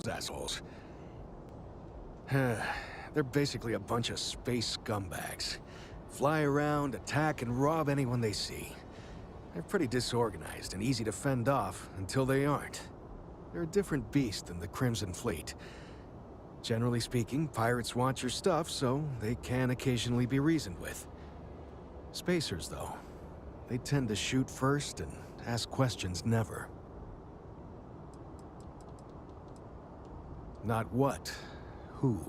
those assholes. They're basically a bunch of space scumbags. Fly around, attack, and rob anyone they see. They're pretty disorganized and easy to fend off until they aren't. They're a different beast than the Crimson Fleet. Generally speaking, pirates want your stuff, so they can occasionally be reasoned with. Spacers, though, they tend to shoot first and ask questions never. Not what, who.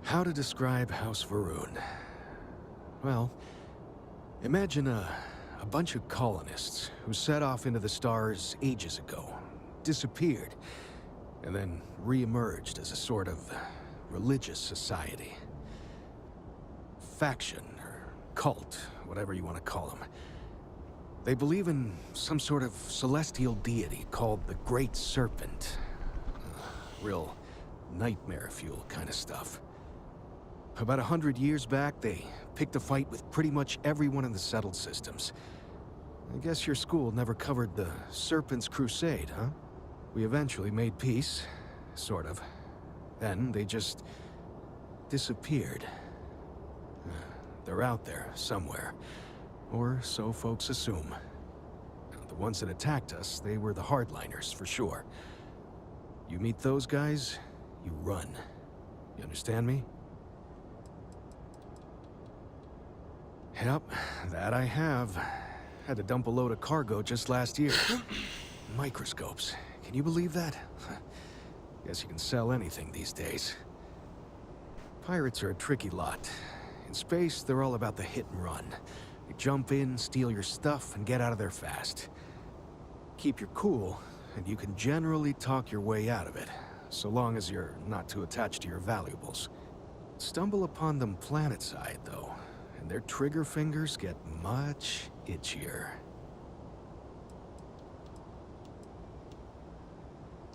How to describe House Varun? Well, imagine a bunch of colonists who set off into the stars ages ago, disappeared, and then re-emerged as a sort of religious society. Faction, or cult, whatever you want to call them. They believe in some sort of celestial deity called the Great Serpent. Real nightmare fuel kind of stuff. About 100 years back, they picked a fight with pretty much everyone in the settled systems. I guess your school never covered the Serpent's Crusade, huh? We eventually made peace, sort of. Then they just disappeared. They're out there somewhere, or so folks assume. The ones that attacked us, they were the hardliners, for sure. You meet those guys, you run. You understand me? Yep, that I have. Had to dump a load of cargo just last year. Microscopes. Can you believe that? Guess you can sell anything these days. Pirates are a tricky lot. In space, they're all about the hit and run. You jump in, steal your stuff, and get out of there fast. Keep your cool, and you can generally talk your way out of it, so long as you're not too attached to your valuables. Stumble upon them planetside, though, and their trigger fingers get much itchier.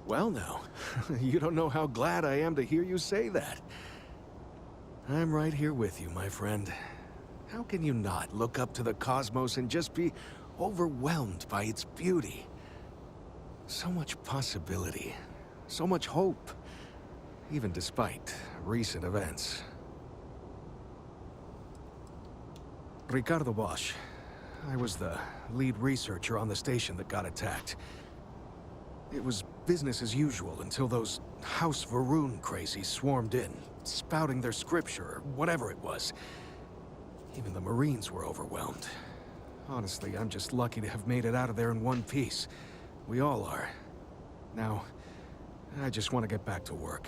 Well now, you don't know how glad I am to hear you say that. I'm right here with you, my friend. How can you not look up to the cosmos and just be overwhelmed by its beauty? So much possibility, so much hope, even despite recent events. Ricardo Bosch. I was the lead researcher on the station that got attacked. It was business as usual until those House Varun crazies swarmed in, spouting their scripture or whatever it was. Even the Marines were overwhelmed. Honestly, I'm just lucky to have made it out of there in one piece. We all are. Now, I just want to get back to work.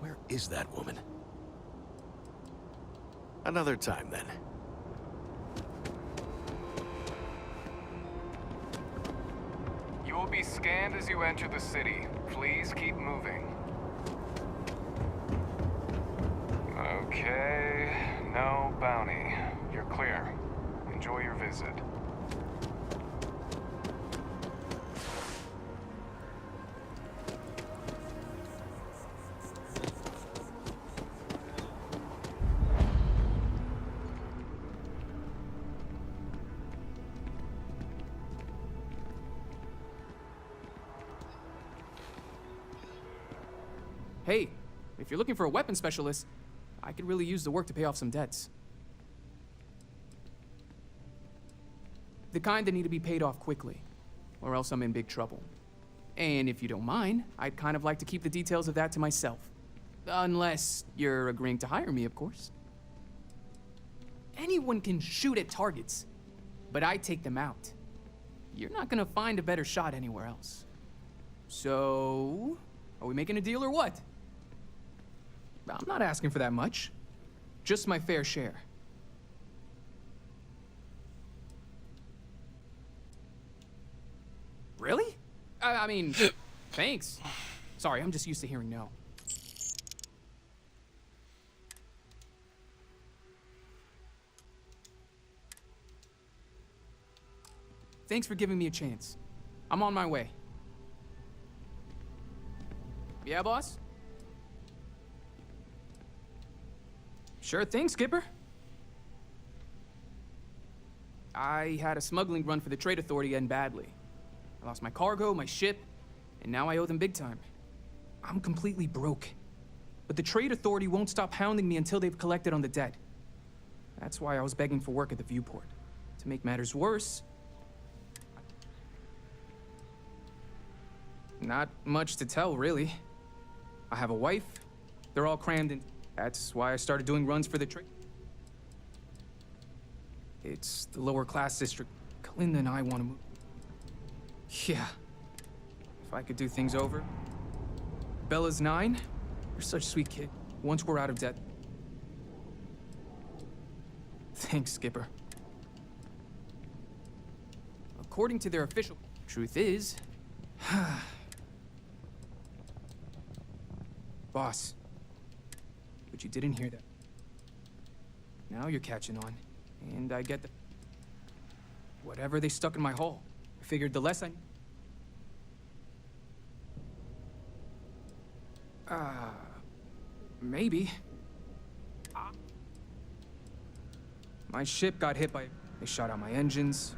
Where is that woman? Another time, then. You will be scanned as you enter the city. Please keep moving. Okay, no bounty. You're clear. Enjoy your visit. Hey, if you're looking for a weapon specialist, I could really use the work to pay off some debts. The kind that need to be paid off quickly, or else I'm in big trouble. And if you don't mind, I'd kind of like to keep the details of that to myself. Unless you're agreeing to hire me, of course. Anyone can shoot at targets, but I take them out. You're not gonna find a better shot anywhere else. So, are we making a deal or what? I'm not asking for that much. Just my fair share. Really? I mean, thanks. Sorry, I'm just used to hearing no. Thanks for giving me a chance. I'm on my way. Yeah, boss? Sure thing, Skipper. I had a smuggling run for the Trade Authority end badly. I lost my cargo, my ship, and now I owe them big time. I'm completely broke. But the Trade Authority won't stop hounding me until they've collected on the debt. That's why I was begging for work at the viewport. To make matters worse, not much to tell, really. I have a wife. They're all crammed in. That's why I started doing runs for the trade. It's the lower class district. Kalinda and I want to move. Yeah. If I could do things over. Bella's 9. You're such a sweet kid. Once we're out of debt. Thanks, Skipper. According to their official... Truth is... Boss. But you didn't hear that. Now you're catching on. And I get the... Whatever they stuck in my hole. I figured the less I... Maybe. My ship got hit by... They shot out my engines.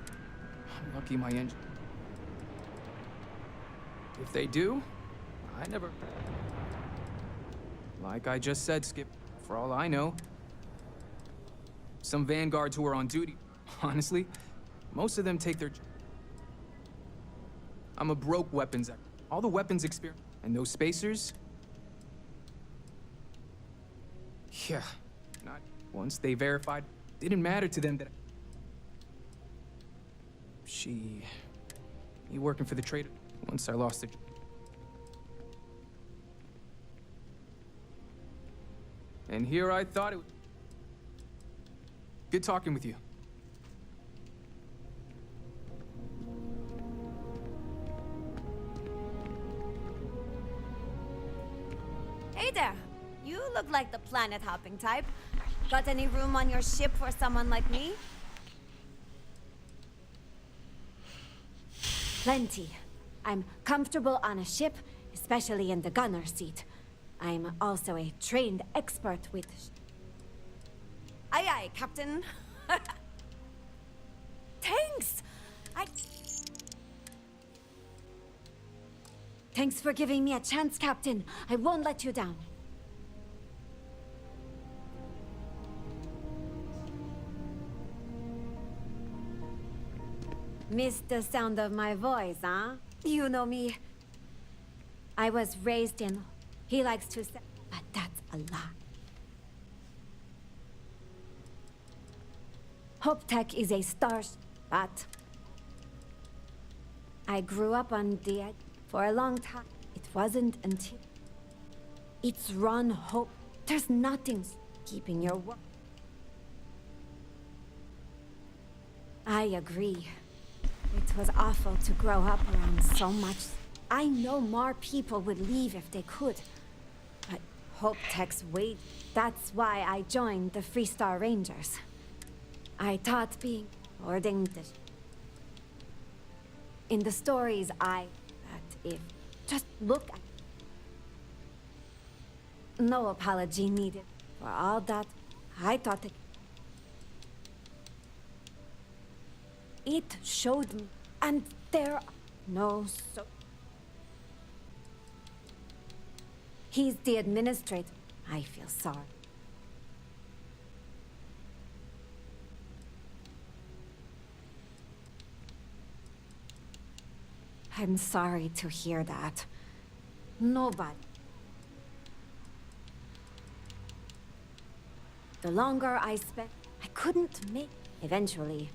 I'm lucky my engine... If they do, I never... Like I just said, Skip, for all I know, some vanguards who are on duty, honestly, most of them take their... I'm a broke weapons expert. All the weapons experience, and those spacers... Yeah, not once they verified, didn't matter to them that... Me working for the trader, once I lost the... And here I thought it was... Good talking with you. Hey there. You look like the planet-hopping type. Got any room on your ship for someone like me? Plenty. I'm comfortable on a ship, especially in the gunner seat. I'm also a trained expert with... Aye aye, Captain. Thanks! Thanks for giving me a chance, Captain. I won't let you down. Missed the sound of my voice, huh? You know me. I was raised in... He likes to say... But that's a lie. Hope Tech is a star... But... I grew up on the edge for a long time. It wasn't until... It's run Hope. There's nothing keeping your work. I agree. It was awful to grow up around so much. I know more people would leave if they could. But Hope Tech's wait. That's why I joined the Freestar Rangers. I thought being boarding the... In the stories that if... Just look at... No apology needed for all that. I thought it showed me, and there are no so... He's the administrator. I feel sorry. I'm sorry to hear that. Nobody. The longer I spent, I couldn't make... Eventually.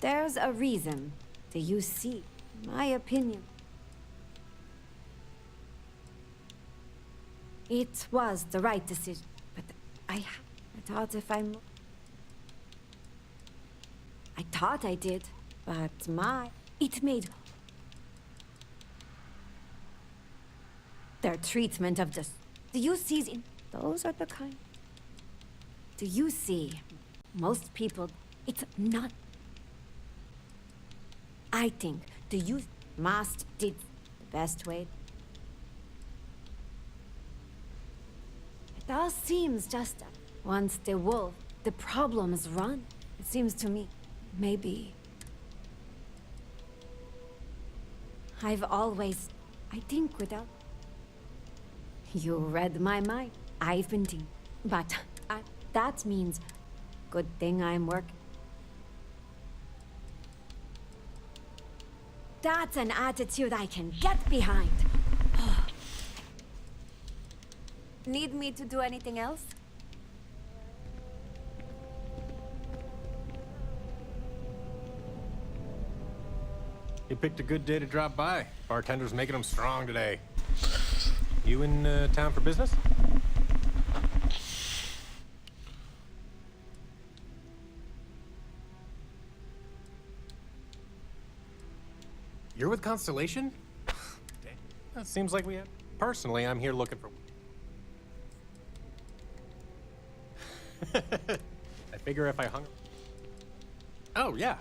There's a reason. Do you see? My opinion. It was the right decision, but I thought if I thought I did, but it made... Their treatment of the... Do you see... Those are the kind... Do you see? Most people... It's not... I think the youth must did the best way. It all seems just... Once the wolf, the problem is run. It seems to me, maybe... I've always... I think without... You read my mind. I've been deep. But that means... Good thing I'm working. That's an attitude I can get behind. Need me to do anything else? You picked a good day to drop by. Bartender's making them strong today. You in town for business? You're with Constellation? That seems like we have... Personally, I'm here looking for... I figure if I hung... Oh, yeah.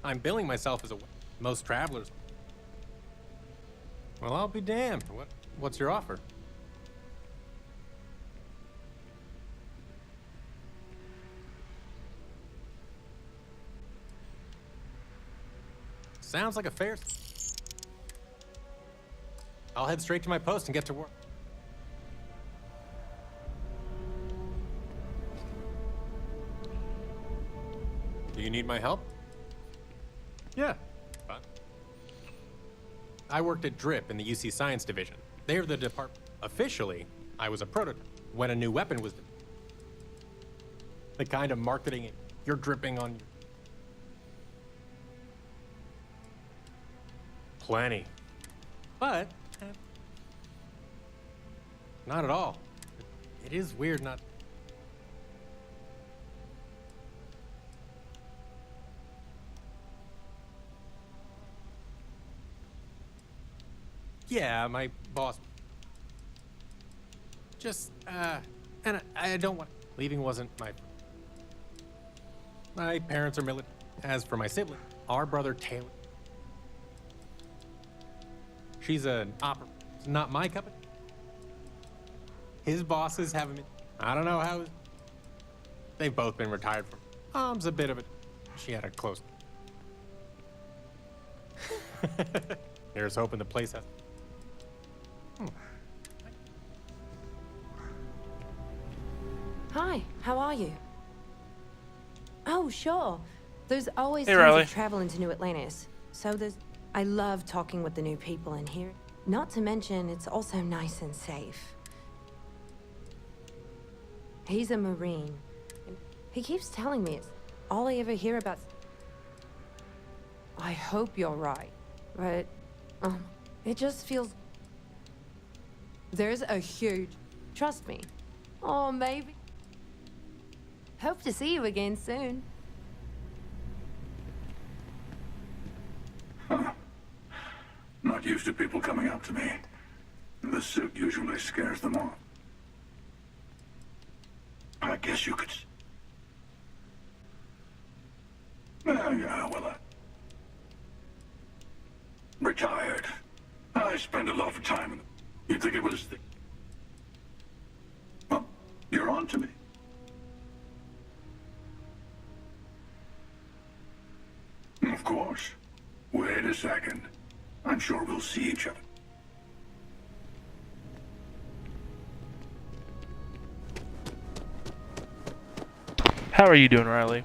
I'm billing myself as a... Most travelers... Well, I'll be damned. What's your offer? Sounds like a fair... I'll head straight to my post and get to work. Do you need my help? Yeah. Fine. I worked at DRIP in the UC Science Division. They're the department. Officially, I was a prototype when a new weapon was... The kind of marketing you're dripping on... Plenty. But... Not at all. It is weird not... Yeah, my boss... Just, and I don't want... Leaving wasn't my... My parents are military. As for my sibling, our brother Taylor... She's an opera. It's not my cup of... His bosses have him... I don't know how... They've both been retired from... Mom's a bit of a... She had a close... Here's hoping the place has... Hi, how are you? Oh, sure. There's always Hey, tons Riley. of travel into New Atlantis. So there's... I love talking with the new people in here. Not to mention, it's also nice and safe. He's a Marine. And he keeps telling me it's all I ever hear about... I hope you're right. But, it just feels... There's a huge... Trust me. Oh, maybe. Hope to see you again soon. Not used to people coming up to me. The suit usually scares them off. I guess you could... Yeah, well, retired. I spend a lot of time in... You'd think it was the... Well, you're on to me. Of course. Wait a second. I'm sure we'll see each other. How are you doing, Riley?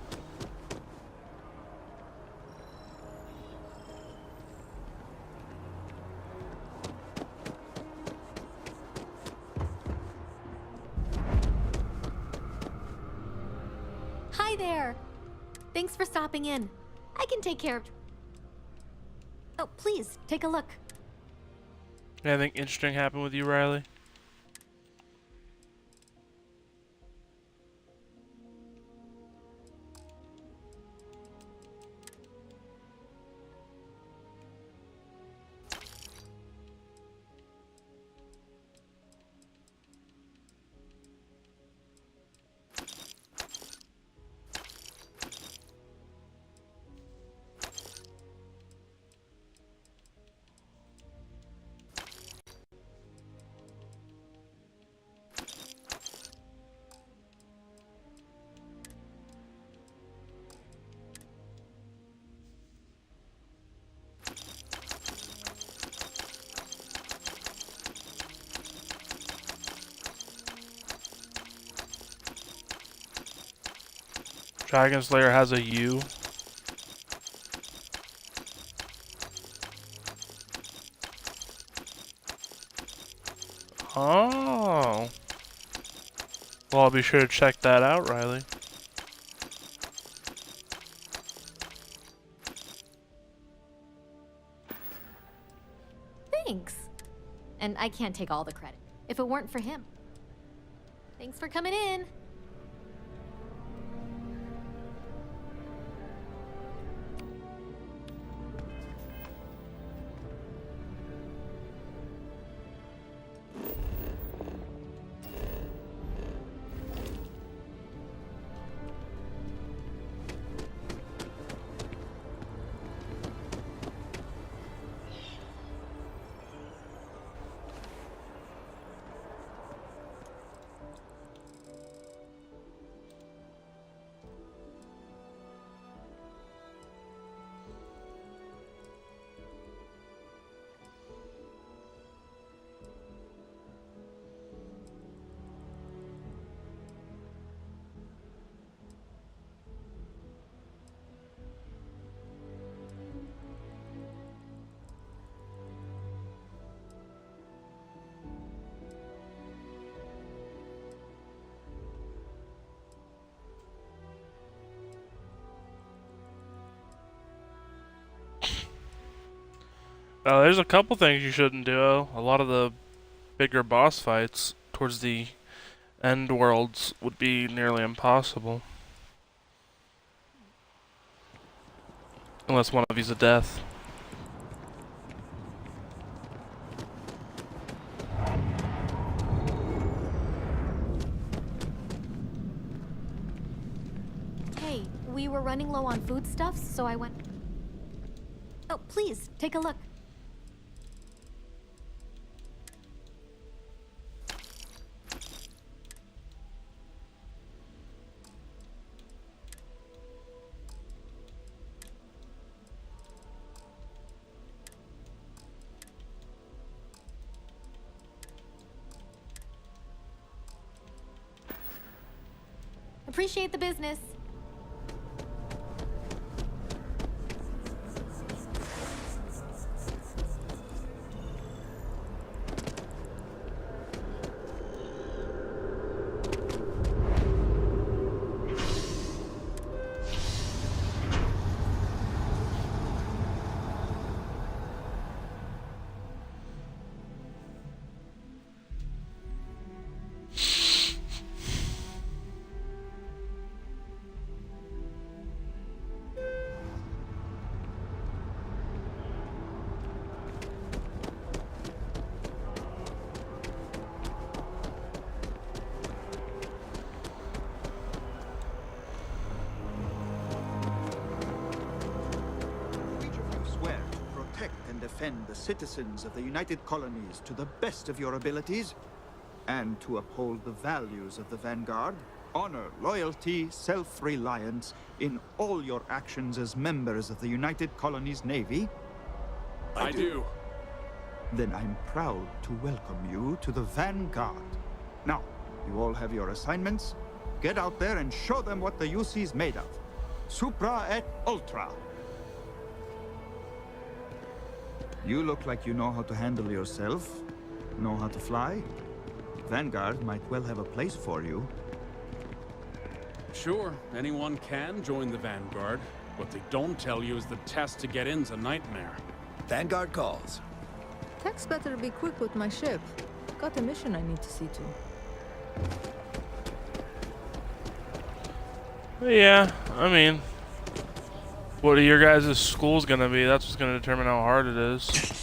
Hi there. Thanks for stopping in. I can take care of... Oh, please, take a look. Anything interesting happen with you, Riley? Dragon Slayer has a U. Oh. Well, I'll be sure to check that out, Riley. Thanks. And I can't take all the credit if it weren't for him. Thanks for coming in. There's a couple things you shouldn't do. A lot of the bigger boss fights towards the end worlds would be nearly impossible. Unless one of you's a death. Hey, we were running low on foodstuffs, so I went... Oh, please, take a look. Appreciate the business. Defend the citizens of the United Colonies to the best of your abilities, and to uphold the values of the Vanguard, honor, loyalty, self-reliance in all your actions as members of the United Colonies Navy? I do. Then I'm proud to welcome you to the Vanguard. Now, you all have your assignments. Get out there and show them what the UC's made of. Supra et Ultra. You look like you know how to handle yourself, know how to fly. Vanguard might well have a place for you. Sure, anyone can join the Vanguard. What they don't tell you is the test to get in's a nightmare. Vanguard calls. Tex better be quick with my ship. Got a mission I need to see to. Yeah, I mean, what are your guys' schools gonna be? That's what's gonna determine how hard it is.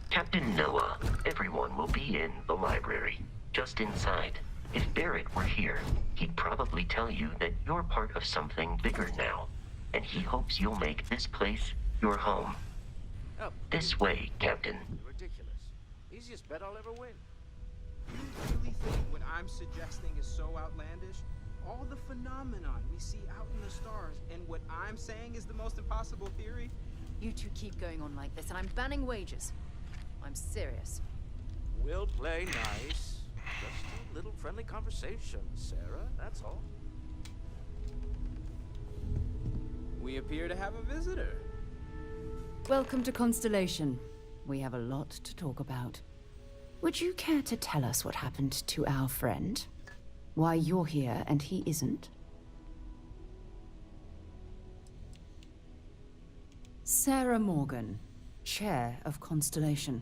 Captain Noah, everyone will be in the library, just inside. If Barrett were here, he'd probably simply tell you that you're part of something bigger now, and he hopes you'll make this place your home. Oh, This way, Captain. ridiculous. Easiest bet I'll ever win. You really think what I'm suggesting is so outlandish? All the phenomenon we see out in the stars, and what I'm saying is the most impossible theory? You two keep going on like this, and I'm banning wagers. I'm serious. We'll play nice. Just a little friendly conversation, Sarah, that's all. We appear to have a visitor. Welcome to Constellation. We have a lot to talk about. Would you care to tell us what happened to our friend? Why you're here and he isn't? Sarah Morgan, Chair of Constellation.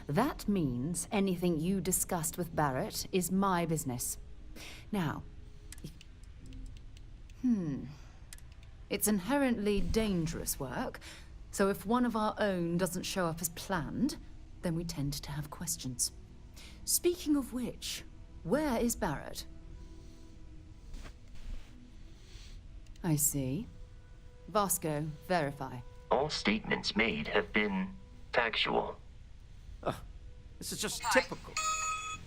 That means anything you discussed with Barrett is my business. Now, it's inherently dangerous work, so if one of our own doesn't show up as planned, then we tend to have questions. Speaking of which, where is Barrett? I see. Vasco, verify. All statements made have been factual. This is just typical.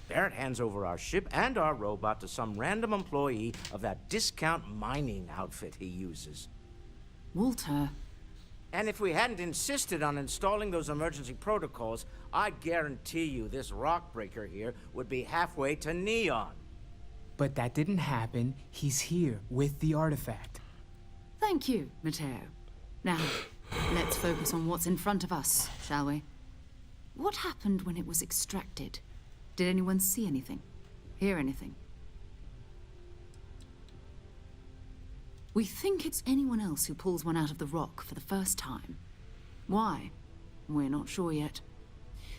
Barrett hands over our ship and our robot to some random employee of that discount mining outfit he uses. Walter. And if we hadn't insisted on installing those emergency protocols, I guarantee you this rock breaker here would be halfway to Neon. But that didn't happen. He's here with the artifact. Thank you, Matteo. Now, let's focus on what's in front of us, shall we? What happened when it was extracted? Did anyone see anything? Hear anything? We think it's anyone else who pulls one out of the rock for the first time. Why? We're not sure yet.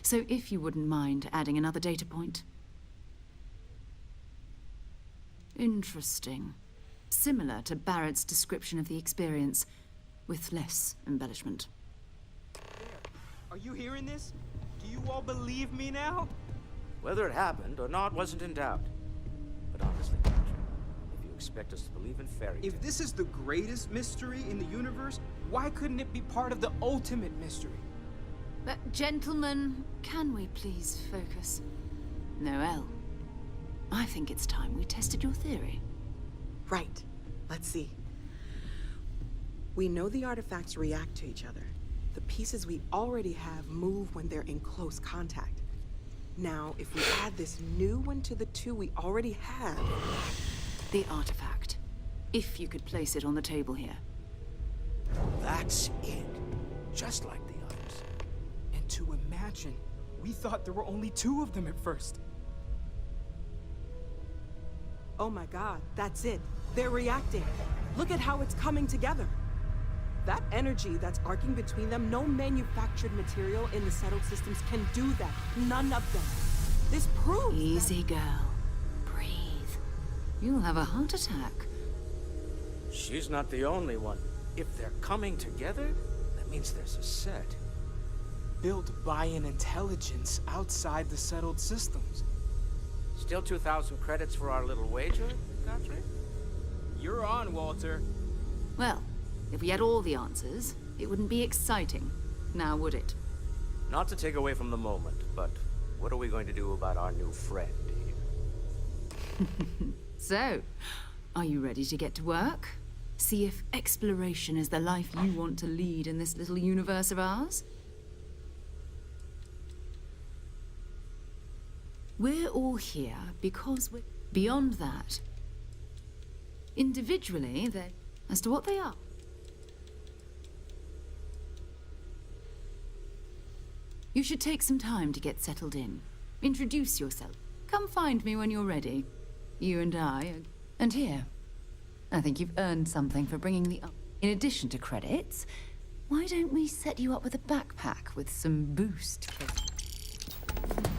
So if you wouldn't mind adding another data point. Interesting. Similar to Barrett's description of the experience, with less embellishment. Are you hearing this? Do you all believe me now? Whether it happened or not wasn't in doubt. But honestly, Patrick, if you expect us to believe in fairy tales... If this is the greatest mystery in the universe, why couldn't it be part of the ultimate mystery? But gentlemen, can we please focus? Noelle, I think it's time we tested your theory. Right. Let's see. We know the artifacts react to each other. The pieces we already have move when they're in close contact. Now, if we add this new one to the two we already have... The artifact. If you could place it on the table here. That's it. Just like the others. And to imagine, we thought there were only 2 of them at first. Oh my god, that's it. They're reacting. Look at how it's coming together. That energy that's arcing between them, no manufactured material in the settled systems can do that. None of them. This proves Easy, girl. Breathe. You'll have a heart attack. She's not the only one. If they're coming together, that means there's a set. Built by an intelligence outside the settled systems. Still 2,000 credits for our little wager, Godfrey? You're on, Walter. Well, if we had all the answers, it wouldn't be exciting, now would it? Not to take away from the moment, but what are we going to do about our new friend here? So, are you ready to get to work? See if exploration is the life you want to lead in this little universe of ours? We're all here because we're... Beyond that, individually, they're... As to what they are. You should take some time to get settled in. Introduce yourself. Come find me when you're ready. You and I. And here. I think you've earned something for bringing the... In addition to credits, why don't we set you up with a backpack with some boost kit?